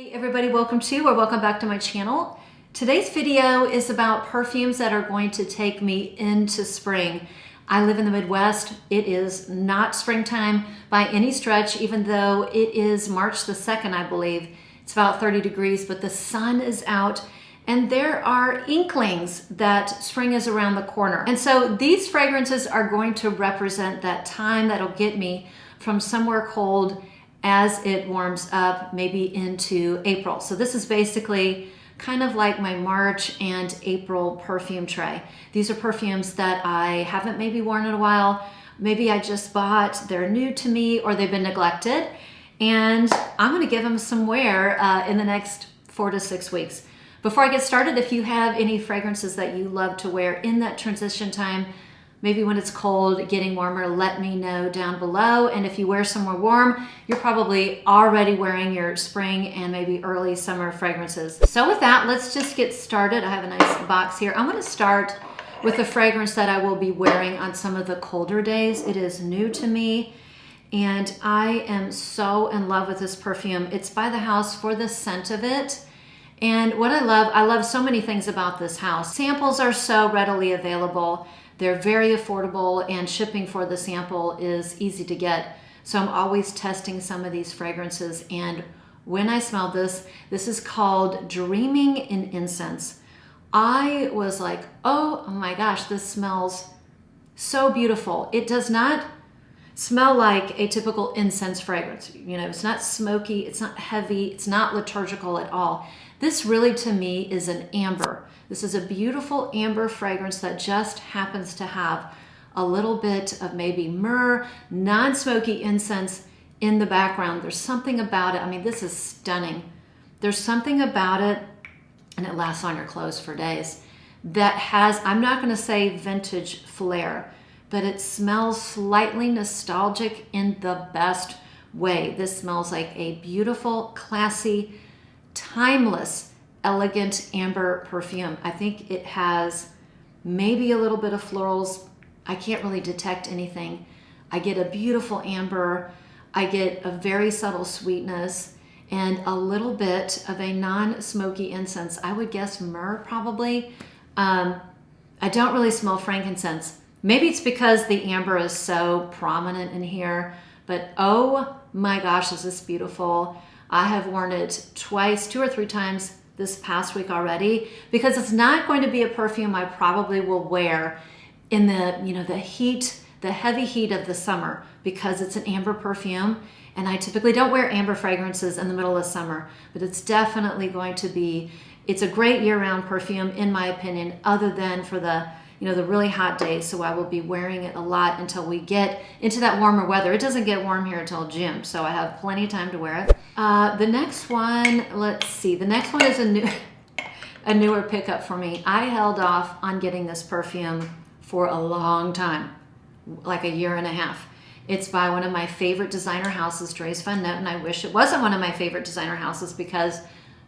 Hey everybody, welcome back to my channel. Today's video is about perfumes that are going to take me into spring. I live in the Midwest. It is not springtime by any stretch, even though it is March the 2nd, I believe. It's about 30 degrees, but the sun is out and there are inklings that spring is around the corner. And so these fragrances are going to represent that time that'll get me from somewhere cold as it warms up, maybe into April. So this is basically kind of like my March and April perfume tray. These are perfumes that I haven't maybe worn in a while. Maybe I just bought, they're new to me, or they've been neglected. And I'm gonna give them some wear in the next 4 to 6 weeks. Before I get started, if you have any fragrances that you love to wear in that transition time, maybe when it's cold, getting warmer, let me know down below. And if you wear somewhere warm, you're probably already wearing your spring and maybe early summer fragrances. So with that, let's just get started. I have a nice box here. I'm gonna start with a fragrance that I will be wearing on some of the colder days. It is new to me and I am so in love with this perfume. It's by the house for the scent of it. And what I love so many things about this house. Samples are so readily available. They're very affordable and shipping for the sample is easy to get. So I'm always testing some of these fragrances. And when I smelled this is called Dreaming in Incense. I was like, oh my gosh, this smells so beautiful. It does not smell like a typical incense fragrance. You know, it's not smoky, it's not heavy, it's not liturgical at all. This really to me is an amber. This is a beautiful amber fragrance that just happens to have a little bit of maybe myrrh, non-smoky incense in the background. There's something about it. I mean, this is stunning. There's something about it, and it lasts on your clothes for days, that has, I'm not gonna say vintage flair, but it smells slightly nostalgic in the best way. This smells like a beautiful, classy, timeless, elegant amber perfume. I think it has maybe a little bit of florals. I can't really detect anything. I get a beautiful amber. I get a very subtle sweetness and a little bit of a non-smoky incense. I would guess myrrh probably. I don't really smell frankincense. Maybe it's because the amber is so prominent in here, but oh my gosh, is this beautiful. I have worn it twice, 2 or 3 times this past week already, because it's not going to be a perfume I probably will wear in the, you know, the heat, the heavy heat of the summer, because it's an amber perfume. And I typically don't wear amber fragrances in the middle of summer, but it's definitely going to be, it's a great year-round perfume in my opinion, other than for the, you know, the really hot days. So I will be wearing it a lot until we get into that warmer weather. It doesn't get warm here until June, so I have plenty of time to wear it. The next one, let's see. The next one is a newer pickup for me. I held off on getting this perfume for a long time, like a year and a half. It's by one of my favorite designer houses, Dres Van Noten. I wish it wasn't one of my favorite designer houses because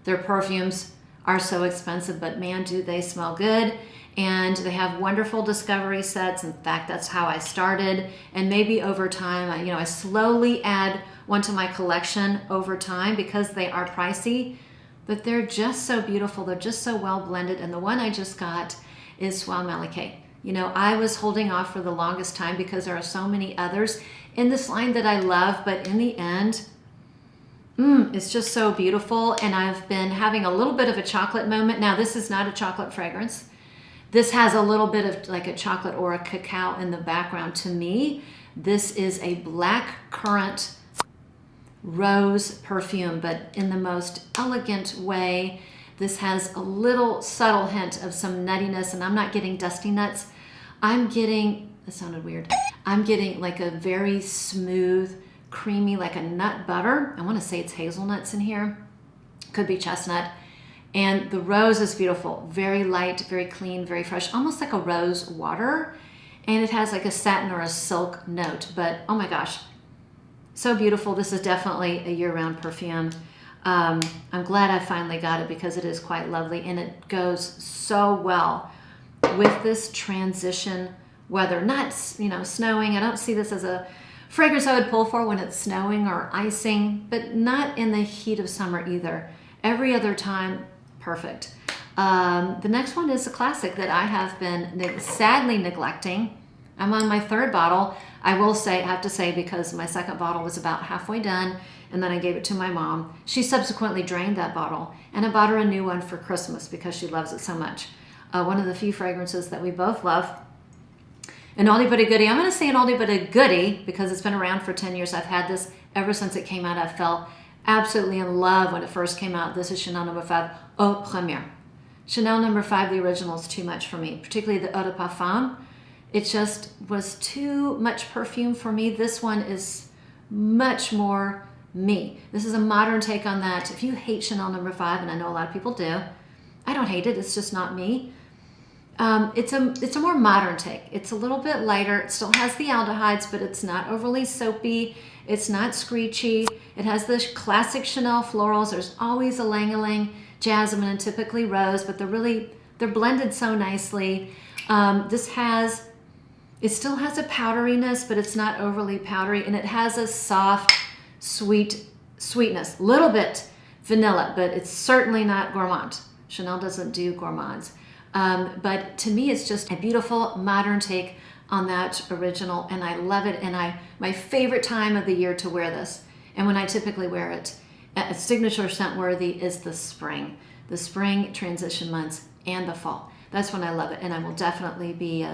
their perfumes are so expensive, but man, do they smell good. And they have wonderful discovery sets. In fact, that's how I started. And maybe over time, I slowly add one to my collection over time because they are pricey, but they're just so beautiful. They're just so well blended. And the one I just got is Soie Malaquais. You know, I was holding off for the longest time because there are so many others in this line that I love, but in the end, it's just so beautiful. And I've been having a little bit of a chocolate moment. Now, this is not a chocolate fragrance. This has a little bit of like a chocolate or a cacao in the background. To me, this is a black currant rose perfume, but in the most elegant way. This has a little subtle hint of some nuttiness, and I'm not getting dusty nuts. I'm getting, that sounded weird. I'm getting like a very smooth, creamy, like a nut butter. I want to say it's hazelnuts in here. Could be chestnut. And the rose is beautiful, very light, very clean, very fresh, almost like a rose water. And it has like a satin or a silk note, but oh my gosh, so beautiful. This is definitely a year-round perfume. I'm glad I finally got it because it is quite lovely and it goes so well with this transition weather. Not, snowing. I don't see this as a fragrance I would pull for when it's snowing or icing, but not in the heat of summer either. Every other time, perfect. The next one is a classic that I have been sadly neglecting. I'm on my third bottle. I will say, I have to say, because my second bottle was about halfway done, and then I gave it to my mom. She subsequently drained that bottle, and I bought her a new one for Christmas because she loves it so much. One of the few fragrances that we both love. An oldie but a goodie. I'm going to say an oldie but a goodie because it's been around for 10 years. I've had this ever since it came out. I fell absolutely in love when it first came out. This is Chanel No. 5, Eau Premiere. Chanel No. 5, the original, is too much for me, particularly the Eau de Parfum. It just was too much perfume for me. This one is much more me. This is a modern take on that. If you hate Chanel No. 5, and I know a lot of people do, I don't hate it. It's just not me. It's a more modern take. It's a little bit lighter. It still has the aldehydes, but it's not overly soapy. It's not screechy. It has the classic Chanel florals. There's always a ylang-ylang, jasmine, and typically rose, but they're blended so nicely. It still has a powderiness, but it's not overly powdery, and it has a soft, sweetness. Little bit vanilla, but it's certainly not gourmand. Chanel doesn't do gourmands. But to me, it's just a beautiful modern take on that original, and I love it. And my favorite time of the year to wear this, and when I typically wear it, a signature scent worthy, is the spring transition months and the fall. That's when I love it, and I will definitely be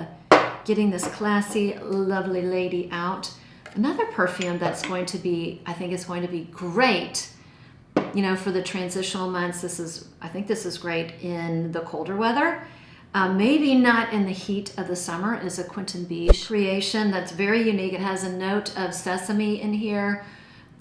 getting this classy, lovely lady out. Another perfume that's going to be, I think is going to be great, you know, for the transitional months. I think this is great in the colder weather. Maybe not in the heat of the summer, is a Quentin Beige creation that's very unique. It has a note of sesame in here.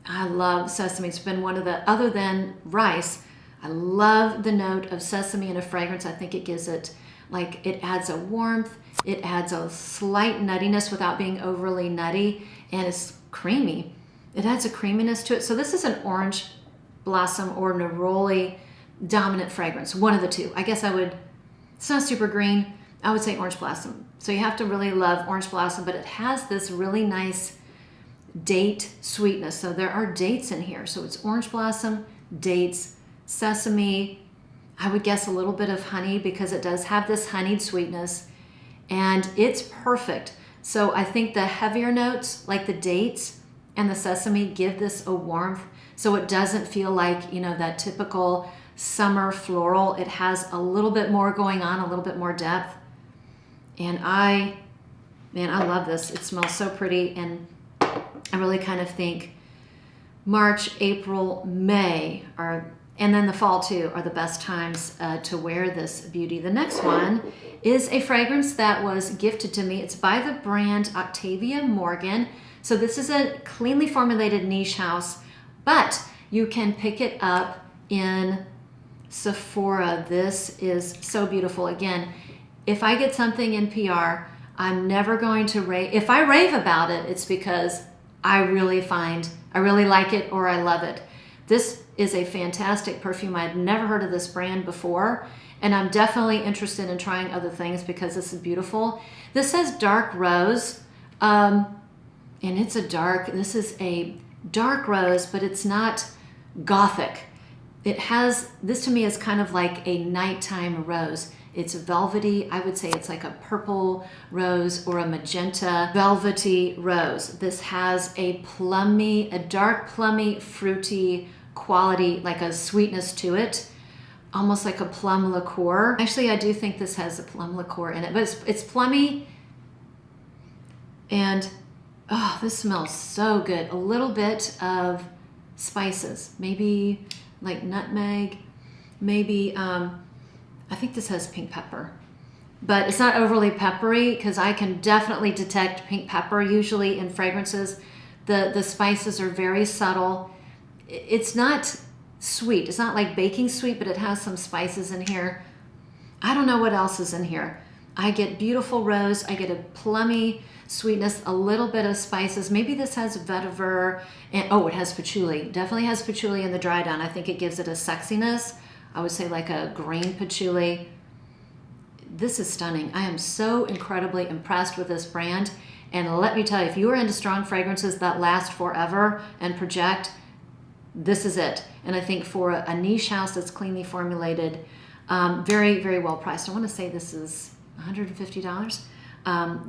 I love sesame. It's been one of the, other than rice, I love the note of sesame in a fragrance. I think it gives it, like, it adds a warmth. It adds a slight nuttiness without being overly nutty, and it's creamy. It adds a creaminess to it. So this is an orange blossom or neroli dominant fragrance, one of the two. I guess it's not super green. I would say orange blossom. So you have to really love orange blossom, but it has this really nice date sweetness. So there are dates in here. So it's orange blossom, dates, sesame. I would guess a little bit of honey because it does have this honeyed sweetness, and it's perfect. So I think the heavier notes, like the dates and the sesame, give this a warmth. So it doesn't feel like, you know, that typical summer floral. It has a little bit more going on, a little bit more depth. And I love this. It smells so pretty. And I really kind of think March, April, May and then the fall too, are the best times to wear this beauty. The next one is a fragrance that was gifted to me. It's by the brand Octavia Morgan. So this is a cleanly formulated niche house, but you can pick it up in Sephora. This is so beautiful. Again, if I get something in PR, I'm never going to rave. If I rave about it, it's because I really like it or I love it. This is a fantastic perfume. I'd never heard of this brand before, and I'm definitely interested in trying other things because this is beautiful. This says dark rose, and this is a dark rose, but it's not gothic. This to me is kind of like a nighttime rose. It's velvety. I would say it's like a purple rose or a magenta velvety rose. This has a dark plummy, fruity quality, like a sweetness to it, almost like a plum liqueur. Actually, I do think this has a plum liqueur in it, but it's plummy, and oh, this smells so good. A little bit of spices, maybe like nutmeg, maybe I think this has pink pepper, but it's not overly peppery because I can definitely detect pink pepper usually in fragrances. The spices are very subtle. It's not sweet. It's not like baking sweet, but it has some spices in here. I don't know what else is in here. I get beautiful rose. I get a plummy sweetness, a little bit of spices. Maybe this has vetiver, and it has patchouli. Definitely has patchouli in the dry down. I think it gives it a sexiness. I would say like a green patchouli. This is stunning. I am so incredibly impressed with this brand. And let me tell you, if you are into strong fragrances that last forever and project, this is it. And I think for a niche house that's cleanly formulated, very, very well priced. I want to say this is $150.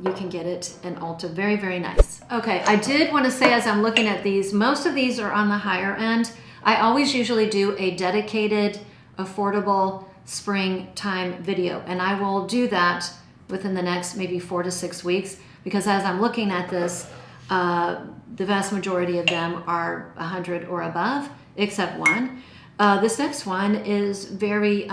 You can get it in Ulta. Very, very nice. Okay, I did want to say as I'm looking at these, most of these are on the higher end. I always usually do a dedicated, affordable springtime video, and I will do that within the next maybe 4 to 6 weeks, because as I'm looking at this, the vast majority of them are 100 or above, except one. This next one is very,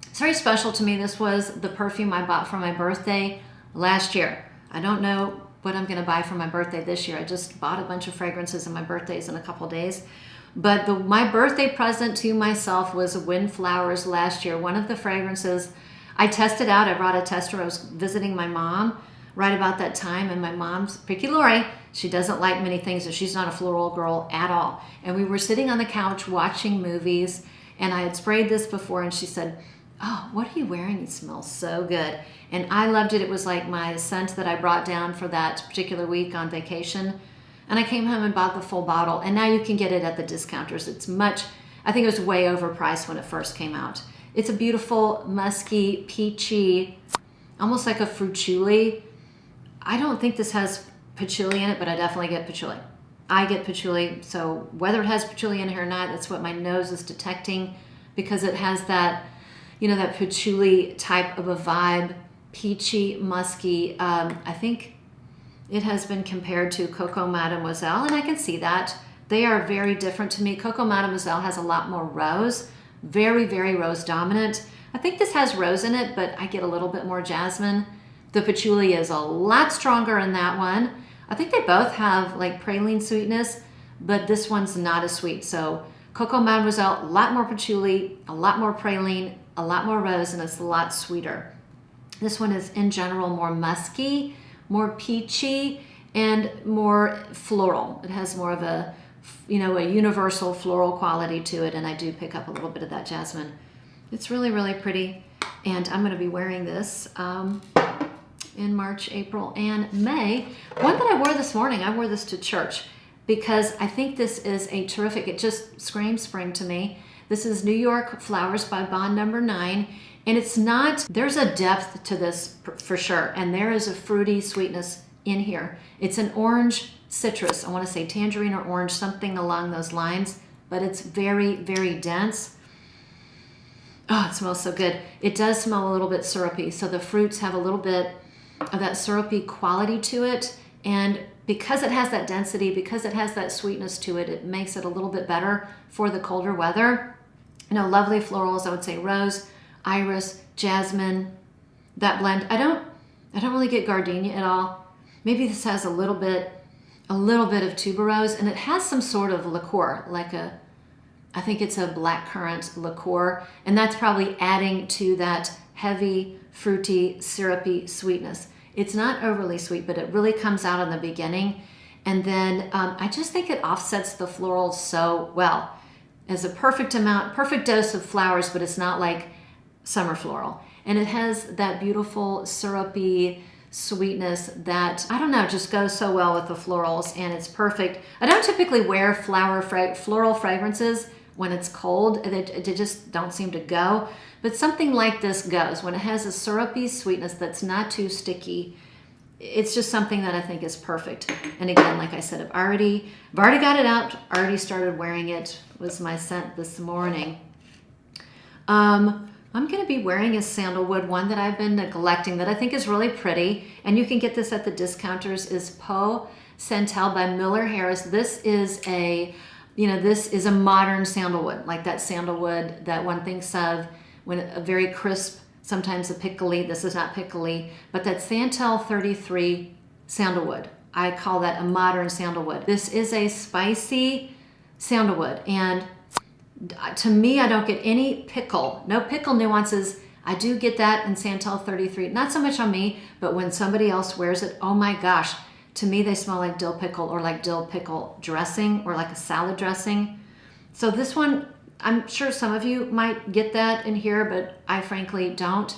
it's very special to me. This was the perfume I bought for my birthday last year. I don't know what I'm going to buy for my birthday this year. I just bought a bunch of fragrances, and my birthday's in a couple days. But my birthday present to myself was Windflowers last year. One of the fragrances I tested out. I brought a tester. I was visiting my mom right about that time, and my mom's picky Lori. She doesn't like many things, so she's not a floral girl at all. And we were sitting on the couch watching movies, and I had sprayed this before, and she said, "Oh, what are you wearing? It smells so good." And I loved it. It was like my scent that I brought down for that particular week on vacation. And I came home and bought the full bottle, and now you can get it at the discounters. It's much, I think it was way overpriced when it first came out. It's a beautiful, musky, peachy, almost like a fruituli. I don't think this has patchouli in it, but I definitely get patchouli. I get patchouli, so whether it has patchouli in it or not, that's what my nose is detecting, because it has that, you know, that patchouli type of a vibe, peachy, musky. I think it has been compared to Coco Mademoiselle, and I can see that. They are very different to me. Coco Mademoiselle has a lot more rose, very, very rose dominant. I think this has rose in it, but I get a little bit more jasmine. The patchouli is a lot stronger in that one. I think they both have like praline sweetness, but this one's not as sweet. So Coco Mademoiselle, a lot more patchouli, a lot more praline, a lot more rose, and it's a lot sweeter. This one is in general more musky, more peachy, and more floral. It has more of a, you know, a universal floral quality to it, and I do pick up a little bit of that jasmine. It's really, really pretty, and I'm going to be wearing this in March, April, and May. One that I wore this morning, I wore this to church because I think this is a terrific, it just screams spring to me. This is New York Flowers by Bond Number 9. And it's not, there's a depth to this for sure. And there is a fruity sweetness in here. It's an orange citrus. I want to say tangerine or orange, something along those lines. But it's very, very dense. Oh, it smells so good. It does smell a little bit syrupy. So the fruits have a little bit of that syrupy quality to it. And because it has that density, because it has that sweetness to it, it makes it a little bit better for the colder weather. You know, lovely florals, I would say rose, iris, jasmine, that blend. I don't really get gardenia at all. Maybe this has a little bit of tuberose, and it has some sort of liqueur, like I think it's a blackcurrant liqueur, and that's probably adding to that heavy, fruity, syrupy sweetness. It's not overly sweet, but it really comes out in the beginning, and then I just think it offsets the florals so well. As a perfect dose of flowers, but it's not like summer floral. And it has that beautiful syrupy sweetness that, I don't know, just goes so well with the florals, and it's perfect. I don't typically wear floral fragrances when it's cold. They just don't seem to go. But something like this goes. When it has a syrupy sweetness that's not too sticky, it's just something that I think is perfect. And again, like I said, I've already got it out, already started wearing it. Was my scent this morning. I'm going to be wearing a sandalwood, one that I've been neglecting that I think is really pretty, and you can get this at the discounters, is Peau Santal by Miller Harris. This is a modern sandalwood, like that sandalwood that one thinks of when a very crisp, sometimes a pickly. This is not pickly, but that Santal 33 sandalwood. I call that a modern sandalwood. This is a spicy sandalwood, and to me, I don't get any no pickle nuances. I do get that in Santal 33, not so much on me, but when somebody else wears it, oh my gosh, to me they smell like dill pickle, or like dill pickle dressing, or like a salad dressing. So this one, I'm sure some of you might get that in here, but I frankly don't.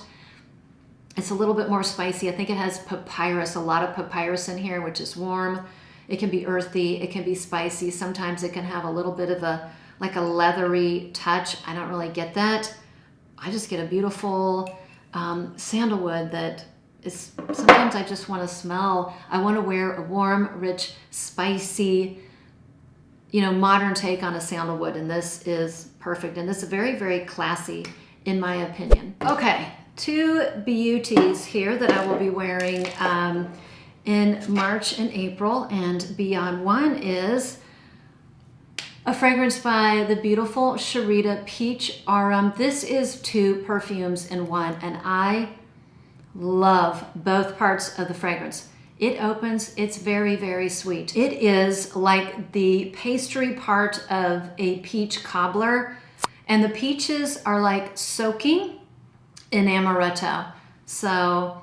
It's a little bit more spicy. I think it has papyrus, a lot of papyrus in here, which is warm It can be earthy, it can be spicy. Sometimes it can have a little bit of a, like a leathery touch. I don't really get that. I just get a beautiful sandalwood that is, sometimes I just want to smell. I want to wear a warm, rich, spicy, you know, modern take on a sandalwood, and this is perfect. And this is very, very classy in my opinion. Okay, two beauties here that I will be wearing in March and April and beyond. One is a fragrance by the beautiful Sharita Peach Aurum. This is two perfumes in one, and I love both parts of the fragrance. It opens, it's very, very sweet. It is like the pastry part of a peach cobbler, and the peaches are like soaking in amaretto. So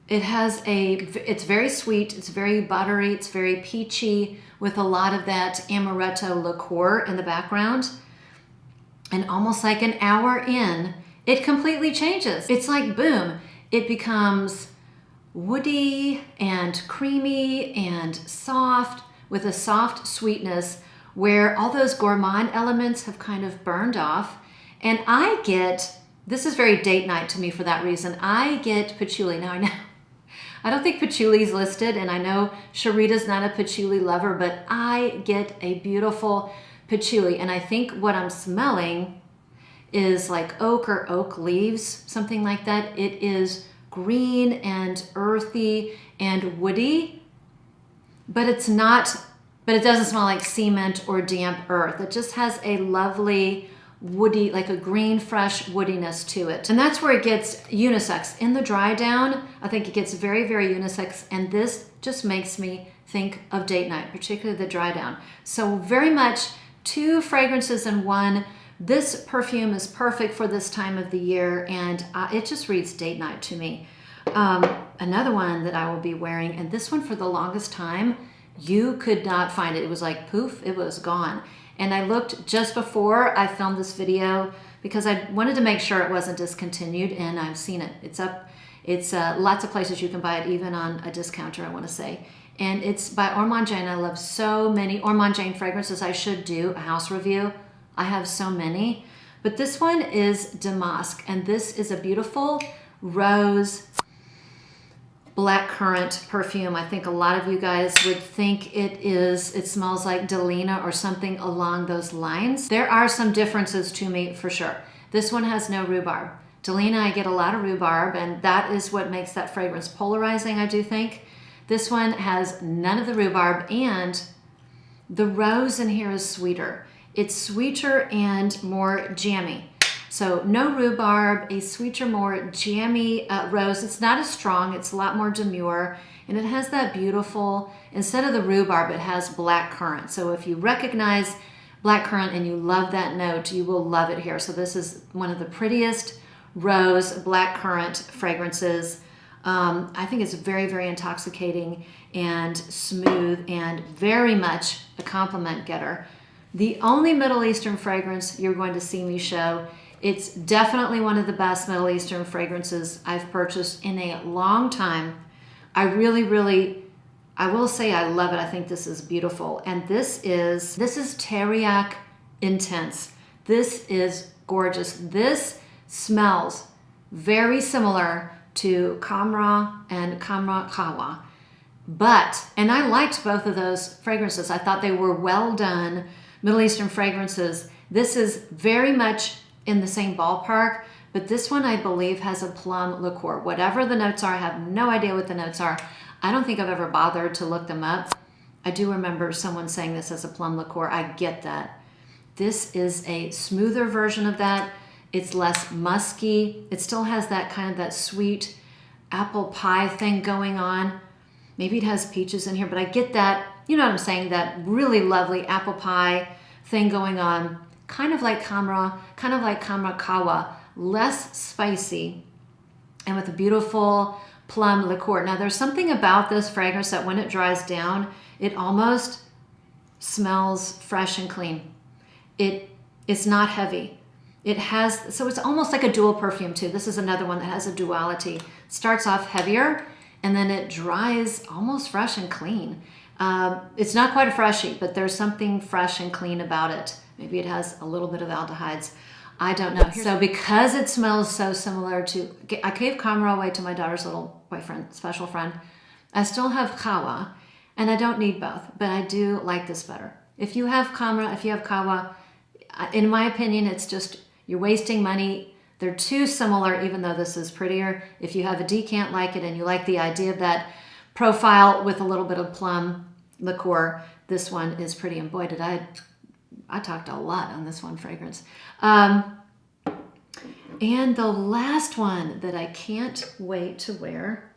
it has it's very sweet, it's very buttery, it's very peachy with a lot of that amaretto liqueur in the background. And almost like an hour in, it completely changes. It's like boom, it becomes woody and creamy and soft with a soft sweetness where all those gourmand elements have kind of burned off. And I get, this is very date night to me for that reason, I get patchouli. Now I know, I don't think patchouli is listed, and I know Sharita's not a patchouli lover, but I get a beautiful patchouli. And I think what I'm smelling is like oak or oak leaves, something like that. It is green and earthy and woody, but it's not, but it doesn't smell like cement or damp earth. It just has a lovely woody, like a green, fresh woodiness to it. And that's where it gets unisex. In the dry down, I think it gets very, very unisex, and this just makes me think of date night, particularly the dry down. So very much two fragrances in one. This perfume is perfect for this time of the year, and it just reads date night to me. Another one that I will be wearing, and this one for the longest time, you could not find it. It was like poof, it was gone. And I looked just before I filmed this video because I wanted to make sure it wasn't discontinued, and I've seen it. It's up. It's lots of places you can buy it, even on a discounter, I want to say. And it's by Ormonde Jayne. I love so many Ormonde Jayne fragrances. I should do a house review. I have so many. But this one is Damask, and this is a beautiful rose blackcurrant perfume. I think a lot of you guys would think it smells like Delina or something along those lines. There are some differences to me for sure. This one has no rhubarb. Delina, I get a lot of rhubarb, and that is what makes that fragrance polarizing, I do think. This one has none of the rhubarb, and the rose in here is sweeter. It's sweeter and more jammy. So no rhubarb, a sweeter, more jammy rose. It's not as strong, it's a lot more demure, and it has that beautiful, instead of the rhubarb, it has blackcurrant. So if you recognize blackcurrant and you love that note, you will love it here. So this is one of the prettiest rose blackcurrant fragrances. I think it's very, very intoxicating and smooth and very much a compliment getter. The only Middle Eastern fragrance you're going to see me show. It's definitely one of the best Middle Eastern fragrances I've purchased in a long time. I really, really, I will say I love it. I think this is beautiful. And this is Teriaq Intense. This is gorgeous. This smells very similar to Kamra and Kamra Kawa. And I liked both of those fragrances. I thought they were well done Middle Eastern fragrances. This is very much in the same ballpark, but this one I believe has a plum liqueur. Whatever the notes are, I have no idea what the notes are. I don't think I've ever bothered to look them up. I do remember someone saying this as a plum liqueur. I get that. This is a smoother version of that. It's less musky. It still has that kind of that sweet apple pie thing going on. Maybe it has peaches in here, but I get that, you know what I'm saying, that really lovely apple pie thing going on. Kind of like Kamra Kawa, less spicy, and with a beautiful plum liqueur. Now there's something about this fragrance that when it dries down, it almost smells fresh and clean. It's not heavy. So it's almost like a dual perfume too. This is another one that has a duality. It starts off heavier, and then it dries almost fresh and clean. It's not quite a freshie, but there's something fresh and clean about it. Maybe it has a little bit of aldehydes. I don't know. So because it smells so similar to, I gave Camera away to my daughter's little boyfriend, special friend. I still have Kawa, and I don't need both, but I do like this better. If you have Camera, if you have Kawa, in my opinion, it's just, you're wasting money. They're too similar, even though this is prettier. If you have a decant like it and you like the idea of that profile with a little bit of plum liqueur, this one is pretty. And boy, did I talked a lot on this one fragrance. And the last one that I can't wait to wear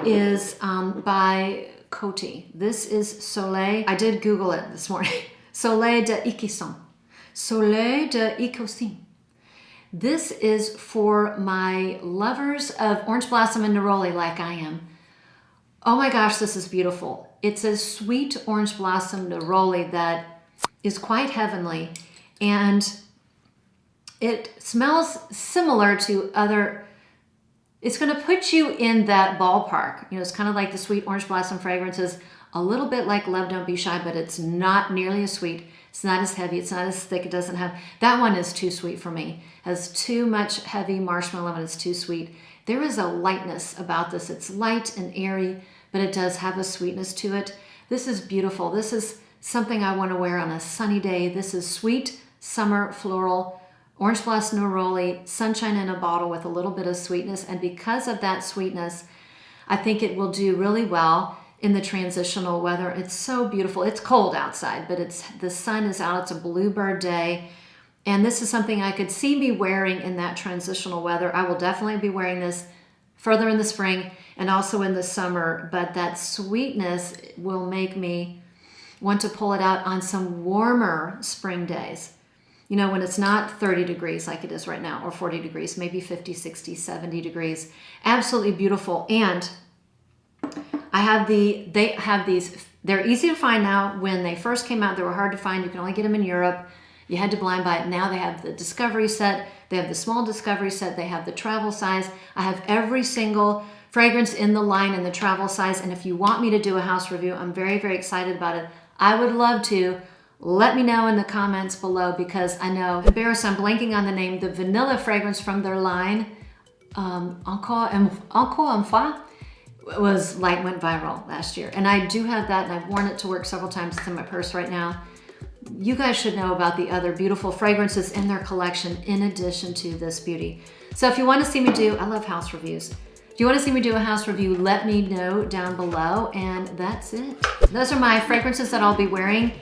is by Coty. This is Soleil. I did Google it this morning. Soleil de Iquesson. Soleil de Iquesson. This is for my lovers of orange blossom and neroli like I am. Oh my gosh, this is beautiful. It's a sweet orange blossom neroli that is quite heavenly, and it smells similar to other. It's going to put you in that ballpark. You know, it's kind of like the sweet orange blossom fragrances, a little bit like Love Don't Be Shy, but it's not nearly as sweet. It's not as heavy. It's not as thick. It doesn't have, that one is too sweet for me. It has too much heavy marshmallow and it's too sweet. There is a lightness about this. It's light and airy, but it does have a sweetness to it. This is beautiful. This is something I want to wear on a sunny day. This is sweet, summer, floral, orange blossom neroli, sunshine in a bottle with a little bit of sweetness. And because of that sweetness, I think it will do really well in the transitional weather. It's so beautiful. It's cold outside, but the sun is out. It's a bluebird day. And this is something I could see me wearing in that transitional weather. I will definitely be wearing this further in the spring and also in the summer, but that sweetness will make me want to pull it out on some warmer spring days. You know, when it's not 30 degrees like it is right now, or 40 degrees, maybe 50, 60, 70 degrees. Absolutely beautiful. And they have these, they're easy to find now. When they first came out, they were hard to find. You can only get them in Europe. You had to blind buy it. Now they have the discovery set. They have the small discovery set. They have the travel size. I have every single fragrance in the line in the travel size. And if you want me to do a house review, I'm very, very excited about it. I would love to. Let me know in the comments below, because I know, embarrassed, I'm blanking on the name, the vanilla fragrance from their line, Encore une fois, went viral last year. And I do have that, and I've worn it to work several times. It's in my purse right now. You guys should know about the other beautiful fragrances in their collection in addition to this beauty. So if you want to see me do, I love house reviews. If you want to see me do a house review, let me know down below, and that's it. Those are my fragrances that I'll be wearing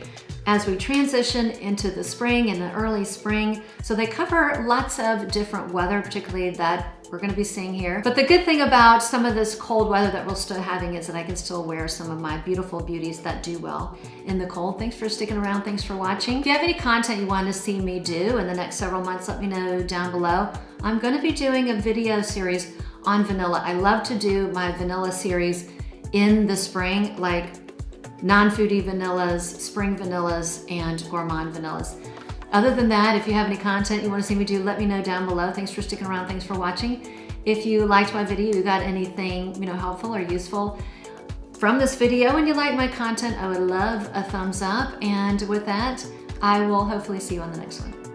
as we transition into the spring and the early spring. So they cover lots of different weather, particularly that we're gonna be seeing here. But the good thing about some of this cold weather that we're still having is that I can still wear some of my beautiful beauties that do well in the cold. Thanks for sticking around, thanks for watching. If you have any content you want to see me do in the next several months, let me know down below. I'm gonna be doing a video series on vanilla. I love to do my vanilla series in the spring, like non-foodie vanillas, spring vanillas, and gourmand vanillas. Other than that, if you have any content you want to see me do, let me know down below. Thanks for sticking around. Thanks for watching. If you liked my video, you got anything helpful or useful from this video, and you like my content, I would love a thumbs up. And with that, I will hopefully see you on the next one.